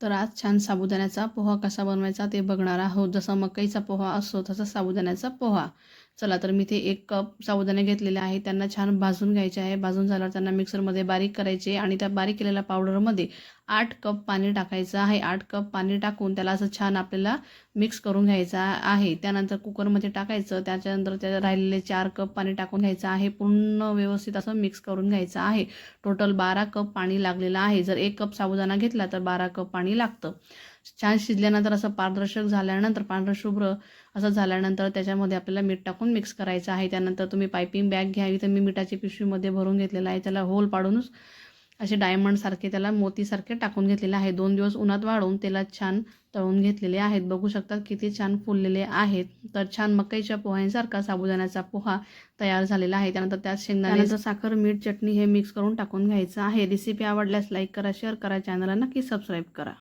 तर आज छान साबुदाण्याचा पोहा कसा बनवायचा ते बघणार आहोत. जसा मकईचा पोहा असतो तसा साबुदाण्याचा पोहा. चला तर मी ते 1 कप साबुदाणे घेतलेले आहे. त्यांना छान भाजून घ्यायचे आहे. भाजून झाल्यावर त्यांना मिक्सरमध्ये बारीक करायचे आणि त्या बारीक केलेल्या पावडरमध्ये 8 कप पाणी टाकायचं आहे. 8 कप पाणी टाकून त्याला असं छान आपल्याला मिक्स करून घ्यायचं आहे. त्यानंतर कुकरमध्ये टाकायचं. त्याच्यानंतर त्या राहिलेले 4 कप पाणी टाकून घ्यायचं आहे. पूर्ण व्यवस्थित असं मिक्स करून घ्यायचं आहे. टोटल 12 कप पाणी लागलेलं आहे. जर 1 कप साबुदाणा घेतला तर 12 कप पाणी लागतं. छान शिजल्यानंतर असं पारदर्शक झाल्यानंतर पांढरं शुभ्र असं झाल्यानंतर त्याच्यामध्ये आपल्याला मीठ टाकून मिक्स करायचं आहे. त्यानंतर तुम्ही पायपिंग बॅग घ्यावी. तर मी मिठाची पिशवीमध्ये भरून घेतलेलं आहे. त्याला होल पाडूनच असे डायमंडसारखे त्याला मोतीसारखे टाकून घेतलेले आहे. 2 दिवस उन्हात वाळवून तेलात छान तळून घेतलेले आहेत. बघू शकता किती छान फुललेले आहेत. तर छान मकईच्या पोह्यांसारखा साबुदाण्याचा पोहा तयार झालेला आहे. त्यानंतर त्यात शेंगदाणे, साखर, मीठ, चटणी हे मिक्स करून टाकून घ्यायचं आहे. रेसिपी आवडल्यास लाईक करा, शेअर करा, चॅनलला नक्की सबस्क्राईब करा.